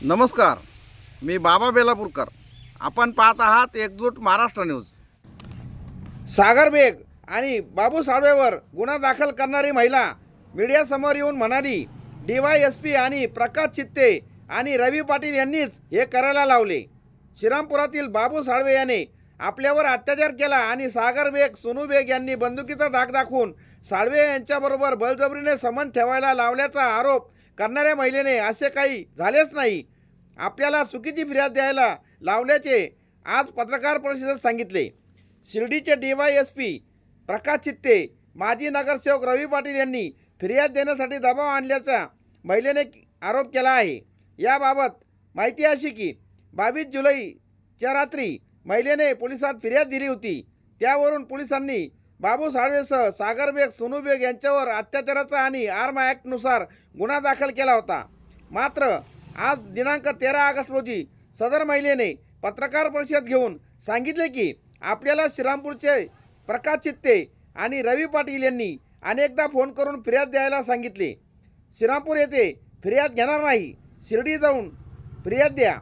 नमस्कार, मी बाबा बेलापूरकर. आपण पाहत आहात एकजूट महाराष्ट्र न्यूज. सागर बेग आणि बाबू साळवेवर गुन्हा दाखल करणारी महिला मीडियासमोर येऊन म्हणाली, DYSP आणि प्रकाश चित्ते आणि रवी पाटील यांनीच हे करायला लावले. श्रीरामपुरातील बाबू साळवे याने आपल्यावर अत्याचार केला आणि सागर बेग, सोनू बेग यांनी बंदुकीचा धाक दाखवून साळवे यांच्याबरोबर बळजबरीने संबंध ठेवायला लावल्याचा आरोप करणाऱ्या महिलेने असे काही झालेच नाही, आपल्याला चुकीची फिर्याद द्यायला लावल्याचे आज पत्रकार परिषदेत सांगितले. शिर्डीचे DYSP प्रकाश चित्ते, माजी नगरसेवक रवी पाटील यांनी फिर्याद देण्यासाठी दबाव आणल्याचा महिलेने आरोप केला आहे. याबाबत माहिती अशी की 22 जुलैच्या रात्री महिलेने पोलिसात फिर्याद दिली होती. त्यावरून पोलिसांनी बाबू साळवेसह सागर बेग, सोनू बेग यांच्यावर अत्याचाराचा आणि आर्म ॲक्टनुसार गुन्हा दाखल केला होता. मात्र आज दिनांक 13 ऑगस्ट रोजी सदर महिलेने पत्रकार परिषद घेऊन सांगितले की आपल्याला श्रीरामपूरचे प्रकाश चित्ते आणि रवी पाटील यांनी अनेकदा फोन करून फिर्याद द्यायला सांगितले. श्रीरामपूर येथे फिर्याद घेणार नाही, शिर्डी जाऊन फिर्याद द्या,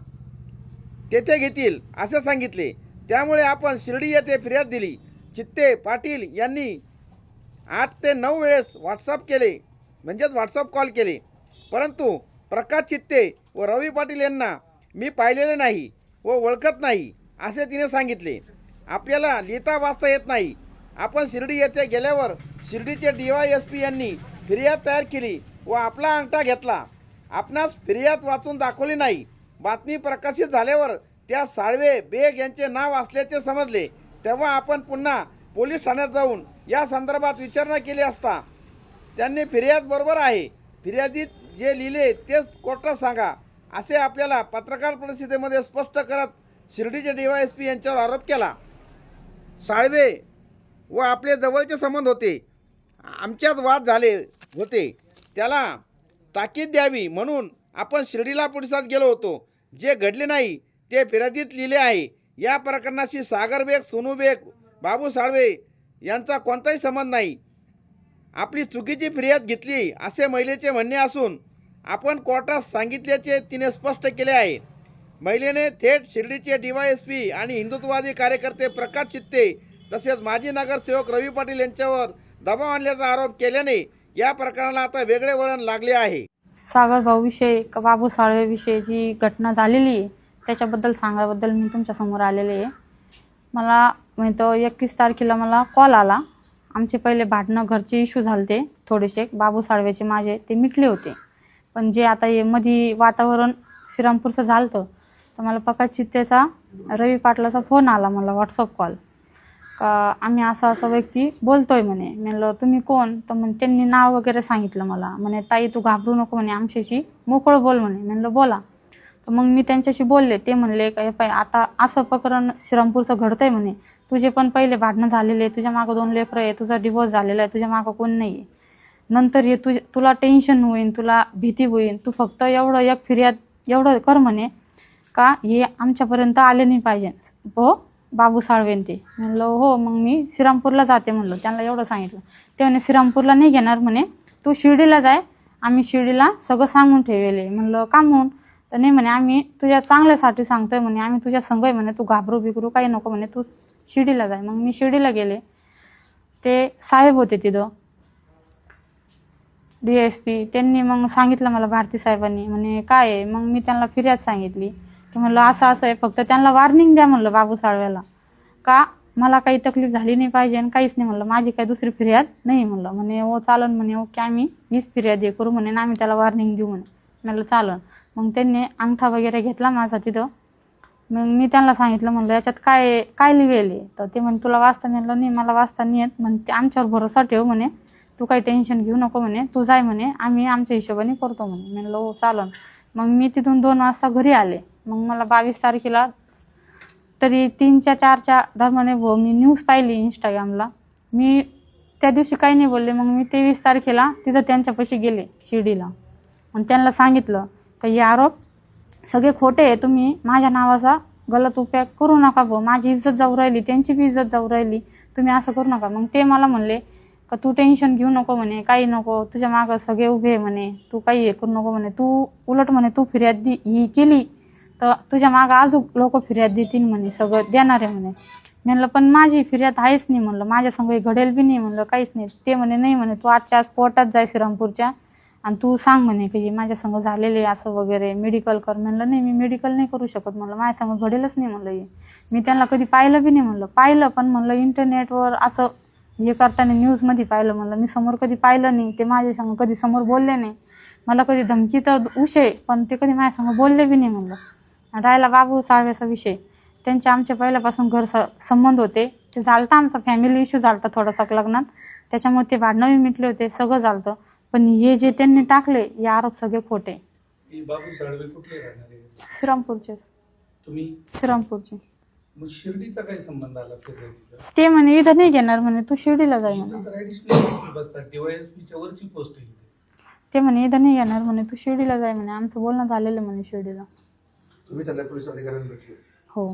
तेथे घेतील असे सांगितले. त्यामुळे आपण शिर्डी येथे फिर्याद दिली. चित्ते पाटील यांनी 8 ते 9 वेळेस व्हॉट्सअप कॉल केले, परंतु प्रकाश चित्ते व रवी पाटील यांना मी पाहिलेले नाही व ओळखत नाही असे तिने सांगितले. आपल्याला लिहिता वाचता येत नाही. आपण शिर्डी येथे गेल्यावर शिर्डीचे DYSP यांनी फिर्याद तयार केली व आपला अंगठा घेतला. आपणास फिर्याद वाचून दाखवली नाही. बातमी प्रकाशित झाल्यावर त्या साळवे बेग यांचे नाव असल्याचे समजले. तेव्हा आपण पुन्हा पोलीस ठाण्यात जाऊन या संदर्भात विचारणा केली असता त्यांनी फिर्याद बरोबर आहे, फिर्यादीत जे लिहिले तेच कोर्टात सांगा असे आपल्याला पत्रकार परिषदेमध्ये स्पष्ट करत शिर्डीचे DYSP यांच्यावर आरोप केला. साळवे व आपले जवळचे संबंध होते, आमच्यात वाद झाले होते, त्याला ताकीद द्यावी म्हणून आपण शिर्डीला पोलिसात गेलो होतो. जे घडले नाही ते फिर्यादीत लिहिले आहे. या प्रकरणाशी सागर बेग, सोनू बेग, बाबू साळवे यांचा कोणताही संबंध नाही. आपली चुकीची फिर्याद घेतली असे महिलेचे म्हणणे असून आपण कोर्टात सांगितल्याचे तिने स्पष्ट केले आहे. महिलेने थेट शिर्डीचे DYSP आणि हिंदुत्ववादी कार्यकर्ते प्रकाश चित्ते तसेच माजी नगरसेवक रवी पाटील यांच्यावर दबाव आणल्याचा आरोप केल्याने या प्रकरणाला आता वेगळे वळण लागले आहे. सागर भाऊविषयी बाबू साळवेविषयी जी घटना झालेली आहे त्याच्याबद्दल सांगायबद्दल मी तुमच्यासमोर आलेले आहे. मला म्हणतो 21 तारखेला मला कॉल आला. आमचे पहिले भांडणं, घरचे इश्यू झाले थोडेसे, बाबू साळवेचे माझे ते मिटले होते. पण जे आता हे मध्ये वातावरण श्रीरामपूरचं झालं तर मला प्रकाश चित्तेचा, रवी पाटलाचा फोन आला, मला व्हॉट्सअप कॉल, का आम्ही असा व्यक्ती बोलतोय म्हणे. म्हणलं तुम्ही कोण? तर म्हणे त्यांनी नाव वगैरे सांगितलं मला. म्हणे ताई तू घाबरू नको म्हणे, आमच्याशी मोकळं बोल म्हणे. म्हणलं बोला. तर मग मी त्यांच्याशी बोलले. ते म्हणले काय पाय आता असं प्रकरण श्रीरामपूरचं घडतंय म्हणे, तुझे पण पहिले भांडणं झालेले, तुझ्या मागं 2 लेकरं आहे, तुझा डिवोर्स झालेला आहे, तुझ्या मागं कोण नाही आहे, नंतर हे तुला टेन्शन होईल, तुला भीती होईल, तू फक्त एवढं एक फिर्याद एवढं कर म्हणे का हे आमच्यापर्यंत आले नाही पाहिजे हो बाबू साळवेन ते. म्हणलं हो, मग मी श्रीरामपूरला जाते म्हणलं. त्यांना एवढं सांगितलं. ते म्हणे श्रीरामपूरला नाही घेणार म्हणे, तू शिर्डीला जाय, आम्ही शिर्डीला सगळं सांगून ठेवले. म्हणलं का म्हणून? तर नाही म्हणे आम्ही तुझ्या चांगल्यासाठी सांगतोय म्हणे, आम्ही तुझ्या संग आहे म्हणे, तू घाबरू बिकरू काही नको म्हणे, तू शिर्डीला जाय. मग मी शिर्डीला गेले. ते साहेब होते तिथं DSP, त्यांनी मग सांगितलं मला, भारती साहेबांनी म्हणे काय आहे. मग मी त्यांना फिर्याद सांगितली की म्हणलं असं आहे, फक्त त्यांना वॉर्निंग द्या म्हणलं बाबू साळव्याला, का मला काही तकलीफ झाली नाही पाहिजे आणि काहीच नाही म्हणलं, माझी काही दुसरी फिर्याद नाही म्हणलं. म्हणे हो चालन म्हणे, ओके आम्ही हीच फिर्याद हे करू म्हणे, आम्ही त्याला वॉर्निंग देऊ म्हणे. म्हणलं चालन. मग त्यांनी अंगठा वगैरे घेतला माझा तिथं. मग मी त्यांना सांगितलं म्हणलं याच्यात काय लिहिलेले. तर ते म्हणे तुला वाचता? म्हणलं नाही मला वाचता नाही येत म्हणे, ते आमच्यावर भरोसा ठेव म्हणे, तू काही टेन्शन घेऊ नको म्हणे, तू जाय म्हणे, आम्ही आमच्या हिशोबाने करतो म्हणे. म्हणलं हो चालन. मग मी तिथून 2 वाजता घरी आले. मग मला 22 तारखेला तरी 3च्या 4च्या दरम्यान मी न्यूज पाहिली इंस्टाग्रामला. मी त्या दिवशी काही नाही बोलले. मग मी 23 तारखेला तिथं त्यांच्यापाशी गेले शिर्डीला आणि त्यांना सांगितलं का हे आरोप सगळे खोटे आहे, तुम्ही माझ्या नावाचा गलत उपयोग करू नका भाऊ, माझी इज्जत जाऊ राहिली, त्यांची बी इज्जत जाऊ राहिली, तुम्ही असं करू नका. मग ते मला म्हणले का तू टेन्शन घेऊ नको म्हणे, काही नको, तुझ्या मागं सगळे उभे आहे म्हणे, तू काही हे करू नको म्हणे, तू उलट म्हणे तू फिर्याद ही केली तर तुझ्या मागं अजून लोक फिर्याद देतील म्हणे, सगळं देणार आहे म्हणे. म्हणलं पण माझी फिर्याद आहेच नाही म्हणलं, माझ्या संग घडेल बी नाही म्हणलं, काहीच नाही. ते म्हणे नाही म्हणे तू आजच्या आज कोर्टात जाय श्रीरामपूरच्या आणि तू सांग म्हणे की माझ्या संग झालेले असं वगैरे, मेडिकल कर. म्हणलं नाही मी मेडिकल नाही करू शकत म्हणलं, माझ्या संग घडेलच नाही म्हणलं हे. मी त्यांना कधी पाहिलं बी नाही म्हणलं, पाहिलं पण म्हणलं इंटरनेटवर असं हे करताना न्यूजमध्ये पाहिलं म्हणलं, मी समोर कधी पाहिलं नाही. ते माझ्या संग कधी समोर बोलले नाही, मला कधी धमकी तर उशे पण ते कधी माझ्या संग बोलले बी नाही म्हणलं. राहिला बाबू साळवेचा विषय, त्यांचे आमच्या पहिल्यापासून घर संबंध होते, ते झालतं आमचा फॅमिली इश्यू झालता थोडासा लग्नात, त्याच्यामुळे ते भांडणं मिटले होते, सगळं झालतं. पण हे जे त्यांनी टाकले हे आरोप सगळे खोटे. बाबू साळवे कुठले राहणार आहे? श्रीरामपूरचेच. तुम्ही श्रीरामपूरचे. मग शिर्डीचा काय संबंध आला फिर्यादीचा? ते म्हणे इथं नाही घेणार म्हणे, तू शिर्डीला जाई म्हणे. ऍडिशनल बसतात, डीवायएसपीच्या वरची पोस्ट आहे. ते म्हणे इथं नाही घेणार म्हणे, तू शिर्डीला जाय म्हणे, आमचं बोलणं झालेलं म्हणे शिर्डीला. तुम्ही त्याला पोलीस अधिकाऱ्यांना भेटले? हो.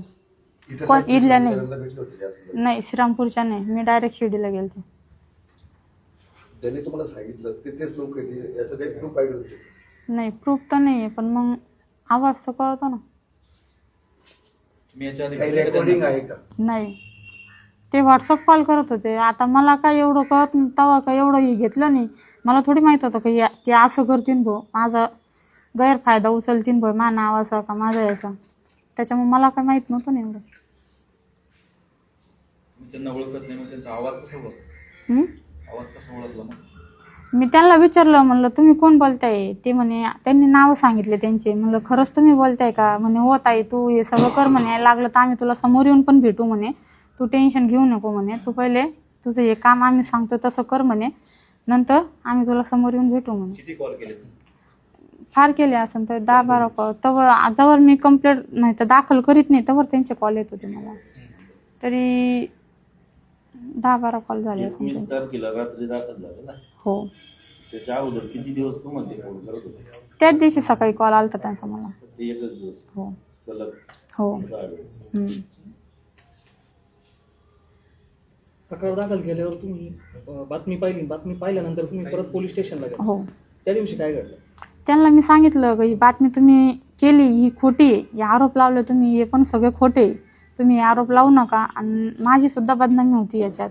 इथल्या कोण? पोलीस इथल्या अधिकाऱ्यांना भेटले होते त्या संदर्भात? नाही श्रीरामपूरच्या नाही, मी डायरेक्ट शिर्डीला गेलते. त्यांनी तुम्हाला सांगितलं ते तेच लोक आहेत, याचं काही प्रूफ आहे का तुमच्याकडे? नाही प्रूफ तर नाही आहे, पण मग आवाज तर कळतो ना. काही रेकॉर्डिंग आहे का? नाही, ते व्हॉट्सअप कॉल करत होते. आता मला काय एवढं कळत तेव्हा काय एवढं हे घेतलं नाही, मला थोडी माहीत होतं की ते असं करतीन भाऊ, माझा गैरफायदा उचलतीन भाऊ मा नावाचा का माझा याचा, त्याच्यामुळे मला काय माहीत नव्हतं नाही एवढं. त्यांना ओळखत नाही, मग त्यांचा आवाज कसा ओळखला? आवाज कसा ओळखला मग? मी त्यांना विचारलं म्हणलं तुम्ही कोण बोलताय? ते म्हणे त्यांनी नाव सांगितले त्यांचे. म्हणलं खरंच तुम्ही बोलताय का? म्हणे हो ताई तू हे सगळं कर म्हणे, लागलं तर आम्ही तुला समोर येऊन पण भेटू म्हणे, तू टेन्शन घेऊ नको म्हणे, तू पहिले तुझं हे काम आम्ही सांगतो तसं कर म्हणे, नंतर आम्ही तुला समोर येऊन भेटू म्हणे. किती कॉल केले? फार केले असं तर 10-12 कॉल. जवळ मी कंप्लेंट नाही तर दाखल करीत नाही तवर त्यांचे कॉल येत होते मला, तरी 10-12 कॉल झाले असं. 19 तारखेला रात्री दाखल झाले ना? हो. त्याच्या अगोदर किती दिवस तुम्हाला ते फोन करत होते? त्याच दिवशी सकाळी कॉल आलता त्यांचा मला. ते एकच दिवस हो सलग? हो. 10 वेळेस. तक्रार दाखल केल्यावर तुम्ही बातमी पाहिल्यानंतर तुम्ही परत पोलीस स्टेशनला गेला. हो. त्या दिवशी काय घडलं? त्यांना मी सांगितलं की ही बातमी तुम्ही केली ही खोटी आहे, हे आरोप लावले तुम्ही हे पण सगळे खोटे, तुम्ही हे आरोप लावू नका. आणि माझी सुद्धा बदनामी होती याच्यात,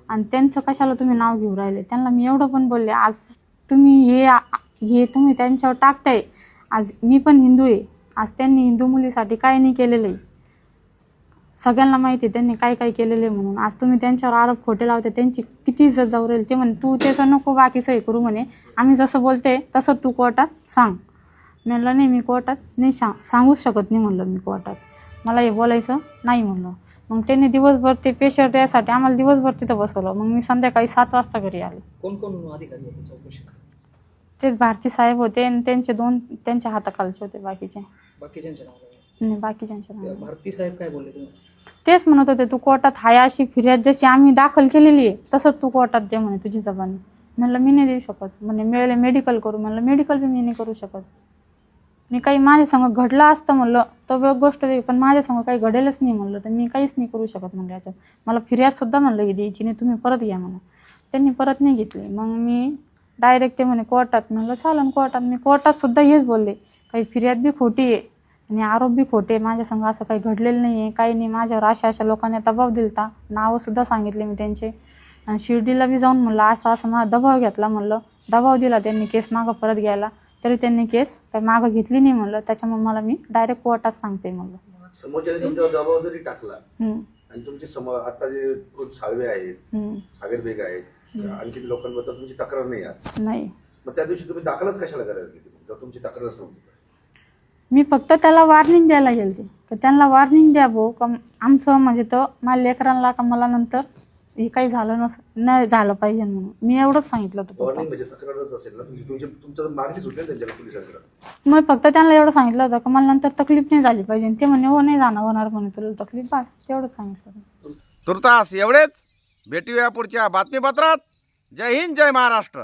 आणि त्यांचं कशाला तुम्ही नाव घेऊ राहिले. त्यांना मी एवढं पण बोलले, आज तुम्ही हे तुम्ही त्यांच्यावर टाकताय, आज मी पण हिंदू आहे, आज त्यांनी हिंदू मुलीसाठी काय नाही केलेलं आहे, सगळ्यांना माहिती आहे त्यांनी काय काय केलेलं आहे म्हणून. आज तुम्ही त्यांच्यावर आरोप खोटे लावते, त्यांची किती इज्जत जाऊ राहील. ते म्हणे तू त्याचं नको बाकीचं हे करू म्हणे, आम्ही जसं बोलते तसं तू कोर्टात सांग. म्हणलं नाही मी कोर्टात नाही सांगूच शकत नाही म्हणलं, मी कोर्टात मला हे बोलायचं नाही म्हणलं. मग त्यांनी दिवसभर ते पेशंट द्यायसाठी आम्हाला दिवसभर तिथं बसवलं. मग मी संध्याकाळी 7 वाजता घरी आले. कोण कोण अधिकारी होते चौकशी? ते भारती साहेब होते आणि त्यांचे 2 त्यांच्या हाताखालचे होते, बाकीच्यांच्या नाव नाही बाकीच्यांच्या नावावर. भारती साहेब काय बोलले तुम्ही? तेच म्हणत होते तू कोर्टात हाय अशी फिर्याद जशी आम्ही दाखल केलेली आहे तसंच तू कोर्टात दे म्हणे तुझी जबानी. म्हणलं मी नाही देऊ शकत म्हणे, मिळाले मेडिकल करू. म्हणलं मेडिकल बी मी नाही करू शकत, मी काही माझ्या संग घडलं असतं म्हणलं तर वेग गोष्ट वेग, पण माझ्या संग काही घडेलच नाही म्हणलं तर मी काहीच नाही करू शकत म्हणलं याच्यात. मला फिर्यादसुद्धा म्हणलं ही द्यायची नाही, तुम्ही परत घ्या म्हणून. त्यांनी परत नाही घेतली. मग मी डायरेक्ट ते म्हणे कोर्टात. म्हणलं चालन कोर्टात. मी कोर्टातसुद्धा हेच बोलले, काही फिर्याद बी खोटी आहे आणि आरोप बी खोटे, माझ्या संग असं काही घडलेलं नाही आहे, काही नाही. माझ्यावर अशा लोकांनी दबाव दिलता, नावंसुद्धा सांगितले मी त्यांचे. आणि शिर्डीला बी जाऊन म्हणलं असं मला दबाव घेतला म्हणलं, दबाव दिला त्यांनी केस मागं परत घ्यायला, तरी त्यांनी केस काही मागं घेतली नाही म्हणलं. त्याच्यामुळे मला मी डायरेक्ट कोर्टात सांगते म्हणलं. समोरच्याने तुमच्यावर दबाव जरी टाकला आणि तुमचे आता जे कोण साळवे आहेत, सागर बेग आहेत, आणखी लोकांबद्दल तुमची तक्रार नाही आज? नाही. मग त्या दिवशी तुम्ही दाखलच कशाला करायला गेली जर तुमची तक्रारच नव्हती? मी फक्त त्याला वॉर्निंग द्यायला गेलते की त्यांना वॉर्निंग द्या भाऊ, का आमचं म्हणजे तर माझ्या लेकरांना का मला नंतर हे काही झालं नाही झालं पाहिजे म्हणून मी एवढंच सांगितलं होतं. वॉर्निंग म्हणजे तक्रारच असेल ना, म्हणजे तुमचं मागणी सुटली त्यांच्या पोलिसांकडे. मग फक्त त्यांना एवढं सांगितलं होतं का मला नंतर तकलीफ नाही झाली पाहिजे. ते म्हणे हो नाही जाणार होणार म्हणे तुला तकलीफ, बस तेवढंच सांगितलं. तुर्तास एवढेच. भेटूया पुढच्या बातमीपत्रात. जय हिंद, जय महाराष्ट्र.